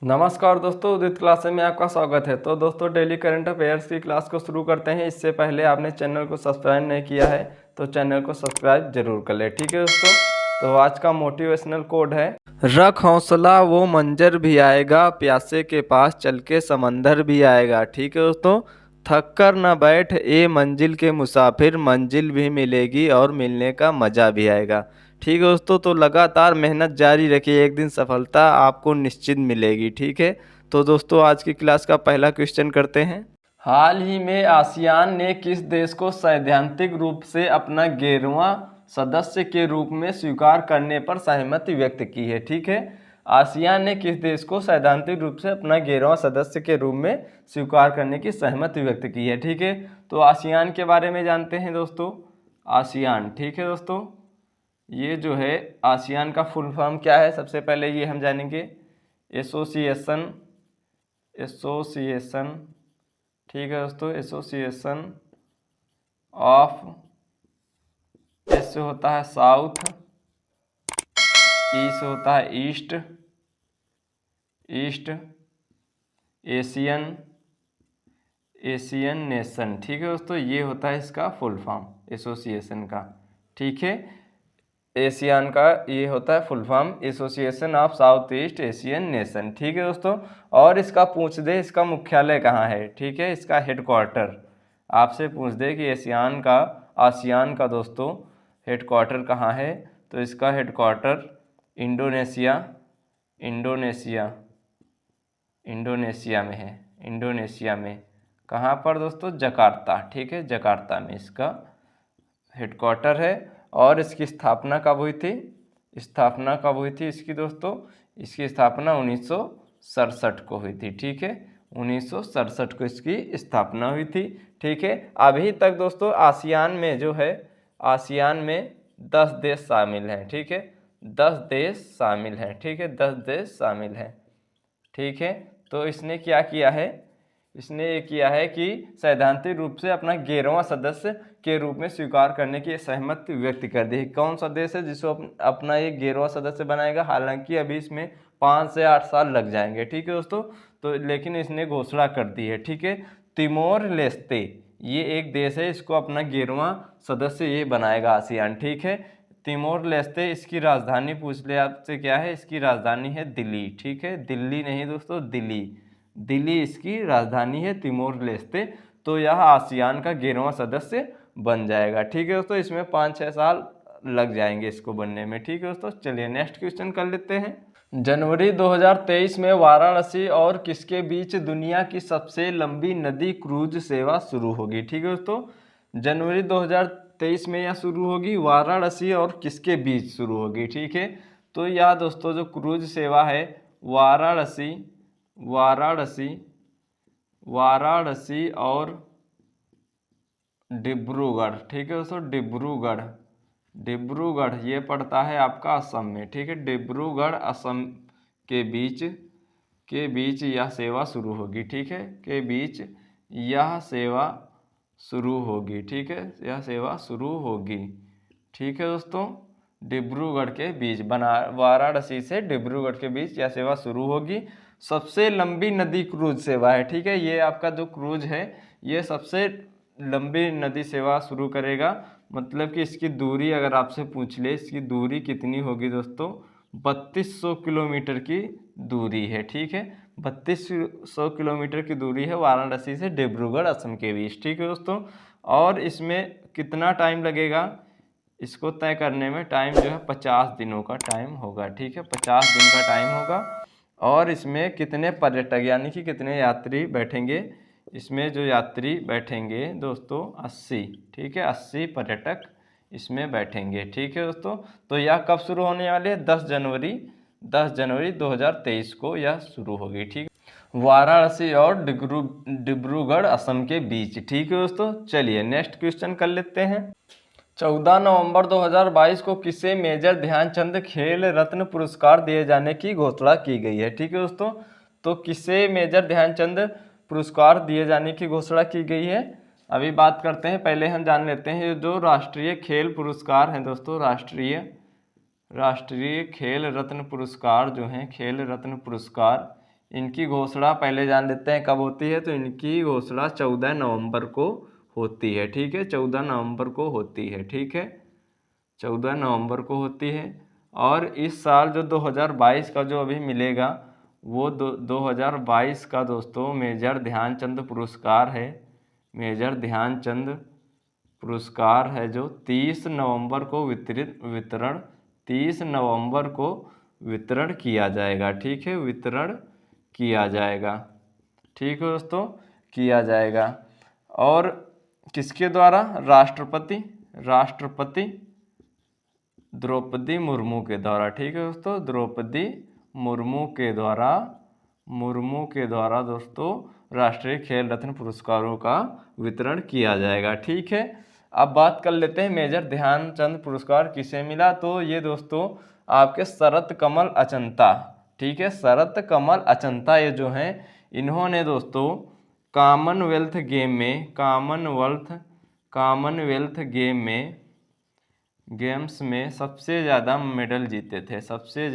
नमस्कार दोस्तों, उदित क्लास में आपका स्वागत है। तो दोस्तों, डेली करंट अफेयर्स की क्लास को शुरू करते हैं। इससे पहले आपने चैनल को सब्सक्राइब नहीं किया है तो चैनल को सब्सक्राइब जरूर कर ले, ठीक है दोस्तों। तो आज का मोटिवेशनल कोड है, रख हौसला वो मंजर भी आएगा, प्यासे के पास चल के समंदर भी आएगा। ठीक है दोस्तों, थक कर न बैठ ए मंजिल के मुसाफिर, मंजिल भी मिलेगी और मिलने का मज़ा भी आएगा। ठीक है दोस्तों, तो लगातार मेहनत जारी रखिए, एक दिन सफलता आपको निश्चित मिलेगी। ठीक है, तो दोस्तों आज की क्लास का पहला क्वेश्चन करते हैं। हाल ही में आसियान ने किस देश को सैद्धांतिक रूप से अपना 11वां सदस्य के रूप में स्वीकार करने पर सहमति व्यक्त की है? ठीक है, आसियान ने किस देश को सैद्धांतिक रूप से अपना 11वां सदस्य के रूप में स्वीकार करने की सहमति व्यक्त की है? ठीक है, तो आसियान के बारे में जानते हैं दोस्तों। आसियान, ठीक है दोस्तों, ये जो है आसियान का फुल फॉर्म क्या है, सबसे पहले ये हम जानेंगे। एसोसिएशन, एसोसिएशन, ठीक है दोस्तों, एसोसिएशन ऑफ, एस से होता है साउथ, ई से होता है east, east Asian, Asian nation. ठीक है दोस्तों, ये होता है इसका फुल फॉर्म एसोसिएशन का। ठीक है, एशियन का ये होता है full form association of south east Asian nation. ठीक है दोस्तों, और इसका पूछ दे इसका मुख्यालय कहाँ है? ठीक है, इसका हेडक्वार्टर आपसे पूछ दे कि आसियान का दोस्तों हेडक्वार्टर कहाँ है, तो इसका हेडक्वार्टर इंडोनेशिया, इंडोनेशिया, इंडोनेशिया में है। इंडोनेशिया में कहाँ पर दोस्तों? जकार्ता। ठीक है, जकार्ता में इसका हेडक्वार्टर है। और इसकी स्थापना कब हुई थी? स्थापना कब हुई थी इसकी दोस्तों? इसकी स्थापना 1967 को हुई थी। ठीक है, 1967 को इसकी स्थापना हुई थी। ठीक है, अभी तक दोस्तों आसियान में जो है, आसियान में 10 देश शामिल हैं। ठीक है, 10 देश शामिल हैं। ठीक है, 10 देश शामिल हैं। ठीक है, तो इसने क्या किया है? इसने ये किया है कि सैद्धांतिक रूप से अपना 11वां सदस्य के रूप में स्वीकार करने की सहमति व्यक्त कर दी है। कौन सा देश है जिसको अपना ये 11वां सदस्य बनाएगा? हालांकि अभी इसमें 5 से 8 साल लग जाएंगे। ठीक है दोस्तों, तो लेकिन इसने घोषणा कर दी है। ठीक है, तिमोर लेस्ते ये एक देश है, इसको अपना 11वां सदस्य ये बनाएगा आसियान। ठीक है, तिमोर लेस्ते, इसकी राजधानी पूछ ले आपसे क्या है? इसकी राजधानी है दिल्ली। ठीक है, दिल्ली नहीं दोस्तों, दिल्ली, दिल्ली इसकी राजधानी है तिमोर लेस्ते। तो यह आसियान का 11वां सदस्य बन जाएगा। ठीक है दोस्तों, इसमें 5-6 साल लग जाएंगे इसको बनने में। ठीक है दोस्तों, चलिए नेक्स्ट क्वेश्चन कर लेते हैं। जनवरी 2023 में वाराणसी और किसके बीच दुनिया की सबसे लंबी नदी क्रूज सेवा शुरू होगी? ठीक है दोस्तों, जनवरी 2023 में यह शुरू होगी, वाराणसी और किसके बीच शुरू होगी? ठीक है, तो यह दोस्तों जो क्रूज सेवा है, वाराणसी, वाराणसी, वाराणसी और डिब्रूगढ़। ठीक है दोस्तों, डिब्रूगढ़, डिब्रूगढ़ ये पड़ता है आपका असम में। ठीक है, डिब्रूगढ़ असम के बीच यह सेवा शुरू होगी। ठीक है, के बीच यह सेवा शुरू होगी। ठीक है, यह सेवा शुरू होगी। ठीक है दोस्तों, डिब्रूगढ़ के बीच वाराणसी से डिब्रूगढ़ के बीच यह सेवा शुरू होगी। सबसे लंबी नदी क्रूज सेवा है। ठीक है, ये आपका जो क्रूज है ये सबसे लंबी नदी सेवा शुरू करेगा। मतलब कि इसकी दूरी अगर आपसे पूछ ले, इसकी दूरी कितनी होगी दोस्तों? 3200 किलोमीटर की दूरी है। ठीक है, 3200 किलोमीटर की दूरी है वाराणसी से डिब्रूगढ़ असम के बीच। ठीक है दोस्तों, और इसमें कितना टाइम लगेगा इसको तय करने में? टाइम जो है 50 दिनों का टाइम होगा। ठीक है, 50 दिन का टाइम होगा। और इसमें कितने पर्यटक यानी कि कितने यात्री बैठेंगे? इसमें जो यात्री बैठेंगे दोस्तों 80। ठीक है, 80 पर्यटक इसमें बैठेंगे। ठीक है दोस्तों, तो यह कब शुरू होने वाले है? 10 जनवरी 2023 को यह शुरू होगी। ठीक, वाराणसी और डिब्रूगढ़ असम के बीच। ठीक है दोस्तों, चलिए नेक्स्ट क्वेश्चन कर लेते हैं। 14 नवंबर 2022 को किसे मेजर ध्यानचंद खेल रत्न पुरस्कार दिए जाने की घोषणा की गई है? ठीक है दोस्तों, तो किसे मेजर ध्यानचंद पुरस्कार दिए जाने की घोषणा की गई है? अभी बात करते हैं, पहले हम जान लेते हैं जो राष्ट्रीय खेल पुरस्कार हैं दोस्तों। राष्ट्रीय खेल रत्न पुरस्कार जो हैं, खेल रत्न पुरस्कार, इनकी घोषणा पहले जान लेते हैं कब होती है। तो इनकी घोषणा 14 नवंबर को होती है, ठीक है, 14 नवंबर को होती है, ठीक है, 14 नवंबर को होती है। और इस साल जो 2022 का जो अभी मिलेगा वो 2022 का दोस्तों मेजर ध्यानचंद पुरस्कार है। मेजर ध्यानचंद पुरस्कार है जो 30 नवंबर को वितरण 30 नवंबर को वितरण किया जाएगा, ठीक है, वितरण किया जाएगा, ठीक है दोस्तों, किया जाएगा। और किसके द्वारा? राष्ट्रपति द्रौपदी मुर्मू के द्वारा, ठीक है दोस्तों, द्रौपदी मुर्मू के द्वारा दोस्तों राष्ट्रीय खेल रत्न पुरस्कारों का वितरण किया जाएगा, ठीक है। अब बात कर लेते हैं मेजर ध्यानचंद पुरस्कार किसे मिला। तो ये दोस्तों आपके शरत कमल अचंता, ठीक है, शरत कमल अचंता ये जो हैं इन्होंने दोस्तों कॉमनवेल्थ गेम्स में सबसे ज़्यादा मेडल जीते थे, सबसे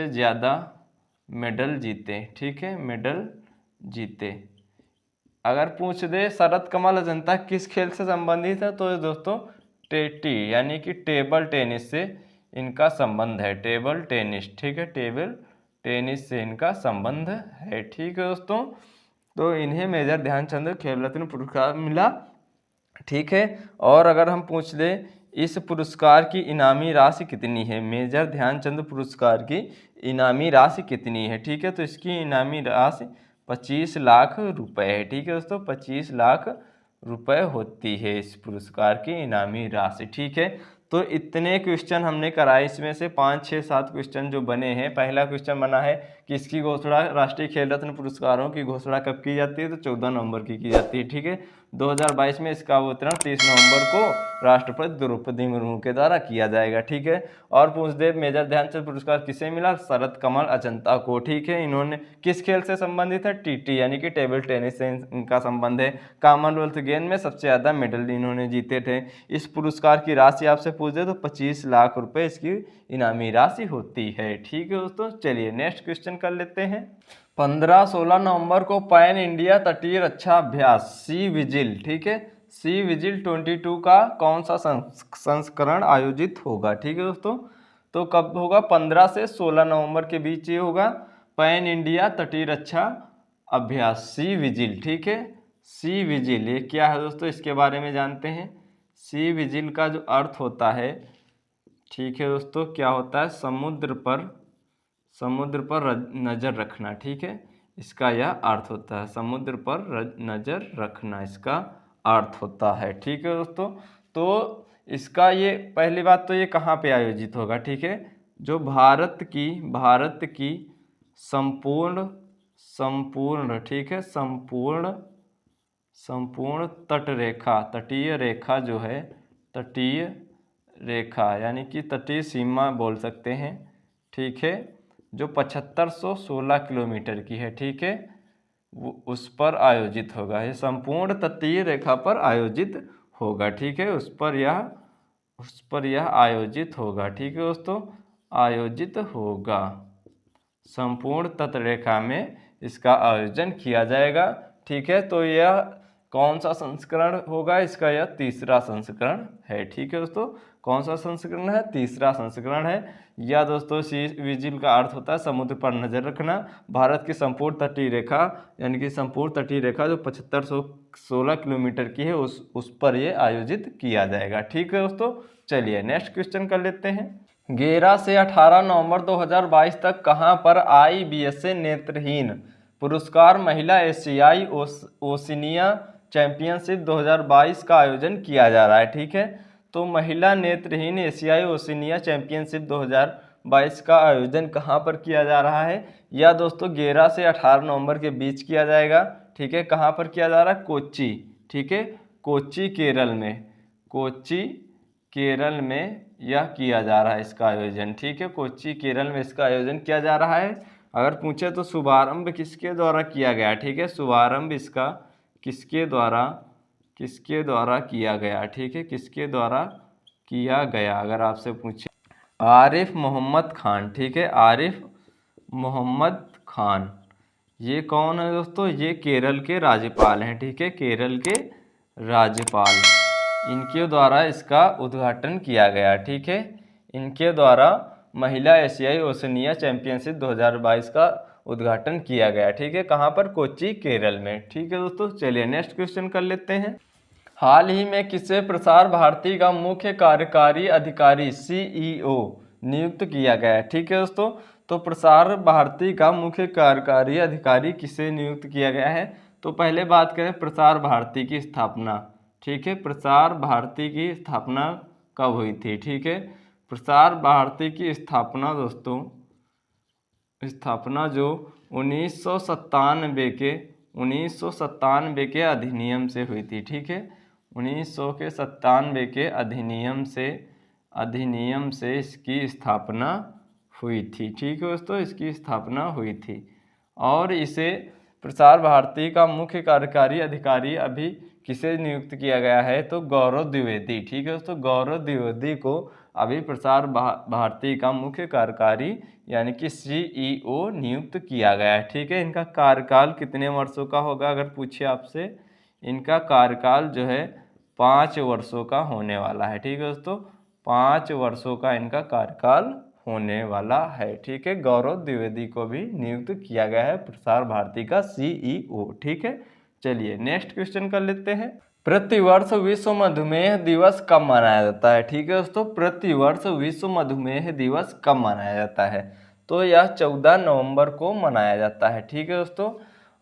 ज़्यादा मेडल जीते, ठीक है, मेडल जीते। अगर पूछ दे शरत कमल अजंता किस खेल से संबंधित है, तो दोस्तों टेटी यानी कि टेबल टेनिस से इनका संबंध है, टेबल टेनिस, ठीक है, टेबल टेनिस से इनका संबंध है, ठीक है दोस्तों। तो इन्हें मेजर ध्यानचंद खेल रत्न पुरस्कार मिला, ठीक है। और अगर हम पूछ ले इस पुरस्कार की इनामी राशि कितनी है, मेजर ध्यानचंद पुरस्कार की इनामी राशि कितनी है, ठीक है, तो इसकी इनामी राशि 25 लाख रुपए है, ठीक है दोस्तों, 25 लाख रुपए होती है इस पुरस्कार की इनामी राशि, ठीक है। तो इतने क्वेश्चन हमने कराए, इसमें से 5, 6, 7 क्वेश्चन जो बने हैं। पहला क्वेश्चन बना है कि इसकी घोषणा राष्ट्रीय खेल रत्न पुरस्कारों की घोषणा कब की जाती है, तो 14 नवंबर की जाती है, ठीक है। 2022 में इसका वितरण 30 नवंबर को राष्ट्रपति द्रौपदी मुर्मू के द्वारा किया जाएगा, ठीक है। और पूछ दे मेजर ध्यानचंद पुरस्कार किसे मिला, शरत कमल अचंता को, ठीक है। इन्होंने किस खेल से संबंधित है, टीटी यानी कि टेबल टेनिस से इनका संबंध है। कॉमनवेल्थ गेम में सबसे ज़्यादा मेडल इन्होंने जीते थे। इस पुरस्कार की राशि आपसे पूछ दे तो 25 लाख रुपए इसकी इनामी राशि होती है, ठीक है दोस्तों। चलिए नेक्स्ट क्वेश्चन कर लेते हैं। 15-16 नवंबर को पैन इंडिया तटीय रक्षा अभ्यास सी विजिल, ठीक है, सी विजिल 22 का कौन सा संस्करण आयोजित होगा, ठीक है दोस्तों। तो कब होगा, 15 से 16 नवंबर के बीच ये होगा पैन इंडिया तटीय रक्षा अभ्यास सी विजिल, ठीक है। सी विजिल ये क्या है दोस्तों, इसके बारे में जानते हैं। सी विजिल का जो अर्थ होता है, ठीक है दोस्तों, क्या होता है, समुद्र पर नज़र रखना, ठीक है, इसका यह अर्थ होता है, समुद्र पर नज़र रखना इसका अर्थ होता है, ठीक है दोस्तों। तो इसका ये पहली बात तो ये कहाँ पे आयोजित होगा, ठीक है, जो भारत की संपूर्ण, ठीक है, संपूर्ण तटीय रेखा जो है, तटीय रेखा यानी कि तटीय सीमा बोल सकते हैं, ठीक है, जो 7516 किलोमीटर की है, ठीक है, वो उस पर आयोजित होगा। ये संपूर्ण तटीय रेखा पर आयोजित होगा, ठीक है, उस पर यह आयोजित होगा, ठीक है दोस्तों, आयोजित होगा, संपूर्ण तटरेखा में इसका आयोजन किया जाएगा, ठीक है। तो यह कौन सा संस्करण होगा, इसका यह तीसरा संस्करण है, ठीक है दोस्तों। कौन सा संस्करण है, तीसरा संस्करण है। या दोस्तों सी विजिल का अर्थ होता है समुद्र पर नजर रखना। भारत की संपूर्ण तटीय रेखा यानी कि संपूर्ण तटीय रेखा जो 7516 किलोमीटर की है उस पर ये आयोजित किया जाएगा, ठीक है दोस्तों। चलिए नेक्स्ट क्वेश्चन कर लेते हैं। 11 से 18 नवंबर 2022 तक कहां पर IBSA नेत्रहीन पुरस्कार महिला एशियाई ओशिनिया चैंपियनशिप 2022 का आयोजन किया जा रहा है, ठीक है। तो महिला नेत्रहीन एशियाई ओशिनिया चैंपियनशिप 2022 का आयोजन कहाँ पर किया जा रहा है, या दोस्तों 11 से 18 नवंबर के बीच किया जाएगा, ठीक है। कहाँ पर किया जा रहा है, कोच्चि, ठीक है, कोच्चि केरल में यह किया जा रहा है इसका आयोजन, ठीक है, कोच्चि केरल में इसका आयोजन किया जा रहा है। अगर पूछे तो शुभारंभ किसके द्वारा किया गया, ठीक है, शुभारंभ इसका किसके द्वारा किया गया, ठीक है, किसके द्वारा किया गया, अगर आपसे पूछे आरिफ मोहम्मद खान, ठीक है, आरिफ मोहम्मद खान। ये कौन है दोस्तों? ये केरल के राज्यपाल हैं, ठीक है, केरल के राज्यपाल। इनके द्वारा इसका उद्घाटन किया गया, ठीक है। इनके द्वारा महिला एशियाई ओशनिया चैंपियनशिप 2022 का उद्घाटन किया गया, ठीक है। कहाँ पर? कोच्चि, केरल में, ठीक है दोस्तों। चलिए नेक्स्ट क्वेश्चन कर लेते हैं। हाल ही में किसे प्रसार भारती का मुख्य कार्यकारी अधिकारी CEO नियुक्त किया गया है, ठीक है दोस्तों। तो प्रसार भारती का मुख्य कार्यकारी अधिकारी किसे नियुक्त किया गया है? तो पहले बात करें प्रसार भारती की स्थापना, ठीक है। प्रसार भारती की स्थापना कब हुई थी, ठीक है। प्रसार भारती की स्थापना दोस्तों, स्थापना जो 1997 के अधिनियम से हुई थी, ठीक है। 1997 के अधिनियम से इसकी स्थापना हुई थी, ठीक है दोस्तों, इसकी स्थापना हुई थी। और इसे प्रसार भारती का मुख्य कार्यकारी अधिकारी अभी किसे नियुक्त किया गया है? तो गौरव द्विवेदी, ठीक है दोस्तों। गौरव द्विवेदी को अभी प्रसार भारती का मुख्य कार्यकारी यानी कि CEO नियुक्त किया गया है, ठीक है। इनका कार्यकाल कितने वर्षों का होगा अगर पूछे आपसे? इनका कार्यकाल जो है 5 वर्षों का होने वाला है, ठीक है दोस्तों। 5 वर्षों का इनका कार्यकाल होने वाला है, ठीक है। गौरव द्विवेदी को भी नियुक्त किया गया है प्रसार भारती का CEO, ठीक है। चलिए नेक्स्ट क्वेश्चन कर लेते हैं। प्रतिवर्ष विश्व मधुमेह दिवस कब मनाया जाता है, ठीक है दोस्तों। प्रतिवर्ष विश्व मधुमेह दिवस कब मनाया जाता है? तो यह 14 नवंबर को मनाया जाता है, ठीक है दोस्तों।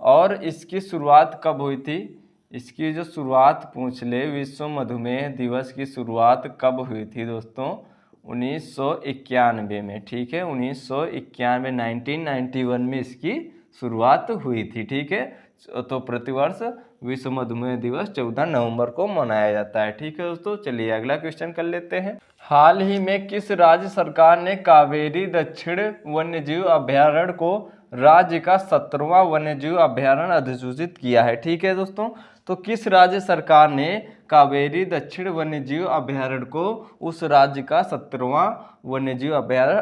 और इसकी शुरुआत कब हुई थी? इसकी जो शुरुआत पूछ ले, विश्व मधुमेह दिवस की शुरुआत कब हुई थी दोस्तों? 1991 में, ठीक है। 1991 1991 में इसकी शुरुआत हुई थी, ठीक है। तो प्रतिवर्ष विश्व मधुमेह दिवस 14 नवंबर को मनाया जाता है, ठीक है दोस्तों। चलिए अगला क्वेश्चन कर लेते हैं। हाल ही में किस राज्य सरकार ने कावेरी दक्षिण वन्यजीव अभयारण्य को राज्य का 17वां वन्यजीव अभयारण्य अधिसूचित किया है, ठीक है दोस्तों। तो किस राज्य सरकार ने कावेरी दक्षिण वन्यजीव अभयारण्य को उस राज्य का 17वां वन्यजीव अभयारण्य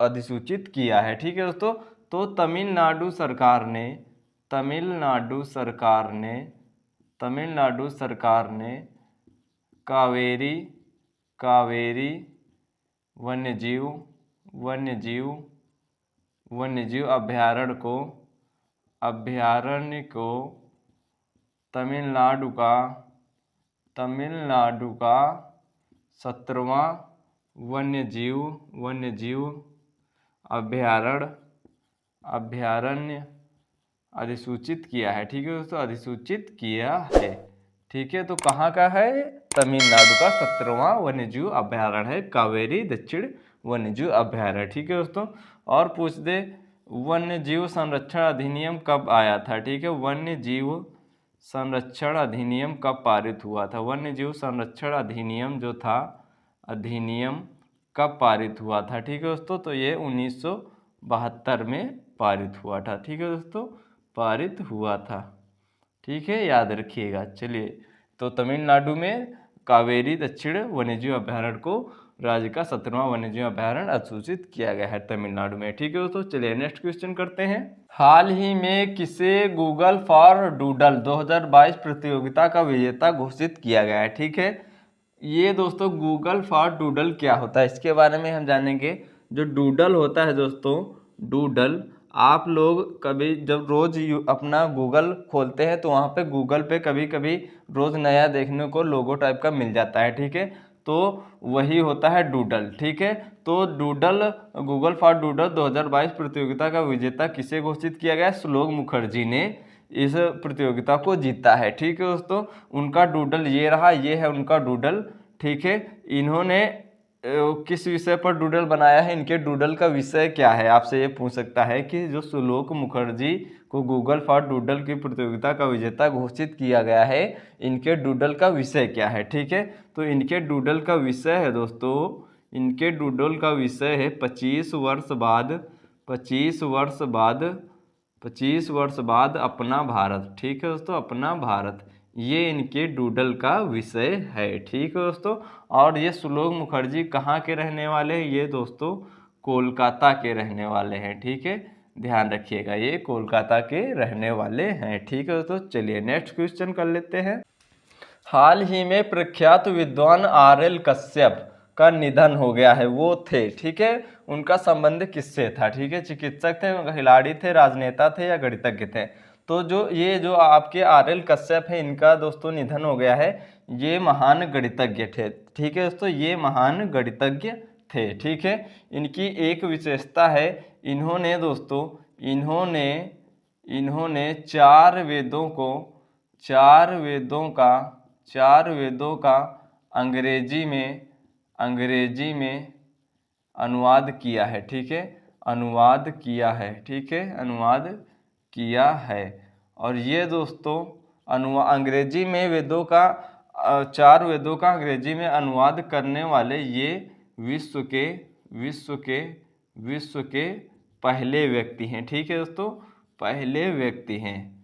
अधिसूचित किया है, ठीक है दोस्तों। तो तमिलनाडु सरकार ने कावेरी वन्यजीव अभयारण्य को तमिलनाडु का 17वां वन्यजीव अभयारण्य अधिसूचित किया है, ठीक है दोस्तों। अधिसूचित किया है, ठीक है। तो कहाँ का है? तमिलनाडु का 17वां वन्यजीव अभयारण्य है कावेरी दक्षिण वन्यजीव अभयारण्य, ठीक है दोस्तों। और पूछ दे वन्यजीव संरक्षण अधिनियम कब आया था, ठीक है। वन्यजीव संरक्षण अधिनियम कब पारित हुआ था? वन्यजीव संरक्षण अधिनियम जो था, अधिनियम कब पारित हुआ था, ठीक है दोस्तों। तो ये 1972 में पारित हुआ था, ठीक है दोस्तों, पारित हुआ था, ठीक है, याद रखिएगा। चलिए, तो तमिलनाडु में कावेरी दक्षिण वन्यजीव अभयारण्य को राज्य का 17वां वन्यजीव अभयारण्य अधिसूचित किया गया है तमिलनाडु में, ठीक है दोस्तों। चलिए नेक्स्ट क्वेश्चन करते हैं। हाल ही में किसे गूगल फॉर डूडल 2022 प्रतियोगिता का विजेता घोषित किया गया है, ठीक है। ये दोस्तों गूगल फॉर डूडल क्या होता है इसके बारे में हम जानेंगे। जो डूडल होता है दोस्तों, डूडल, आप लोग कभी जब रोज़ अपना गूगल खोलते हैं तो वहाँ पे गूगल पे कभी कभी रोज़ नया देखने को लोगो टाइप का मिल जाता है, ठीक है। तो वही होता है डूडल, ठीक है। तो डूडल, गूगल फॉर डूडल 2022 प्रतियोगिता का विजेता किसे घोषित किया गया? श्लोक मुखर्जी ने इस प्रतियोगिता को जीता है, ठीक है दोस्तों। उनका डूडल ये रहा, ये है उनका डूडल, ठीक है। इन्होंने किस विषय पर डूडल बनाया है? इनके डूडल का विषय क्या है? आपसे ये पूछ सकता है कि जो श्लोक मुखर्जी को गूगल फॉर डूडल की प्रतियोगिता का विजेता घोषित किया गया है, इनके डूडल का विषय क्या है, ठीक है। तो इनके डूडल का विषय है दोस्तों, इनके डूडल का विषय है 25 वर्ष बाद अपना भारत, ठीक है दोस्तों, अपना भारत, ये इनके डूडल का विषय है, ठीक है दोस्तों। और ये श्लोक मुखर्जी कहाँ के रहने वाले हैं? ये दोस्तों कोलकाता के रहने वाले हैं, ठीक है। ध्यान रखिएगा, ये कोलकाता के रहने वाले हैं। ठीक है दोस्तों, चलिए नेक्स्ट क्वेश्चन कर लेते हैं। हाल ही में प्रख्यात विद्वान आर.एल. कश्यप का निधन हो गया है, वो थे, ठीक है, उनका संबंध किससे था? ठीक है, चिकित्सक थे, खिलाड़ी थे, राजनेता थे या गणितज्ञ थे? तो जो आपके आर.एल. कश्यप है, इनका दोस्तों निधन हो गया है। ये महान गणितज्ञ थे, ठीक है दोस्तों, ये महान गणितज्ञ थे। ठीक है, इनकी एक विशेषता है, इन्होंने दोस्तों इन्होंने चार वेदों का अंग्रेजी में अनुवाद किया है। ठीक है, अनुवाद किया है। ठीक है, अनुवाद किया है। और ये दोस्तों अंग्रेजी में चार वेदों का अंग्रेजी में अनुवाद करने वाले ये विश्व के पहले व्यक्ति हैं। ठीक है दोस्तों, पहले व्यक्ति हैं,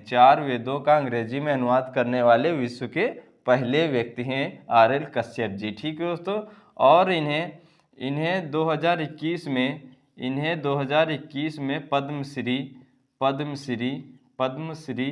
चार वेदों का अंग्रेजी में अनुवाद करने वाले विश्व के पहले व्यक्ति हैं आर.एल. कश्यप जी। ठीक है दोस्तों, और इन्हें 2021 में पद्मश्री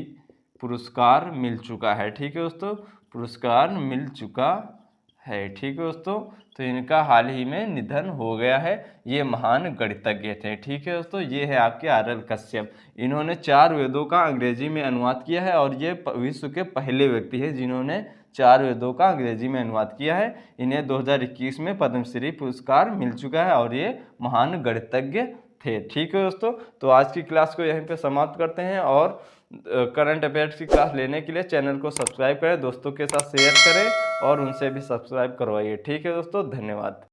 पुरस्कार मिल चुका है। ठीक है दोस्तों, पुरस्कार मिल चुका है। ठीक है दोस्तों, तो इनका हाल ही में निधन हो गया है। ये महान गणितज्ञ थे। ठीक है दोस्तों, ये है आपके आर.एल. कश्यप। इन्होंने चार वेदों का अंग्रेजी में अनुवाद किया है और ये विश्व के पहले व्यक्ति हैं जिन्होंने चार वेदों का अंग्रेजी में अनुवाद किया है। इन्हें 2021 में पद्मश्री पुरस्कार मिल चुका है और ये महान गणितज्ञ थे। ठीक है दोस्तों, तो आज की क्लास को यहीं पे समाप्त करते हैं और करंट अफेयर्स की क्लास लेने के लिए चैनल को सब्सक्राइब करें, दोस्तों के साथ शेयर करें और उनसे भी सब्सक्राइब करवाइए। ठीक है दोस्तों, धन्यवाद।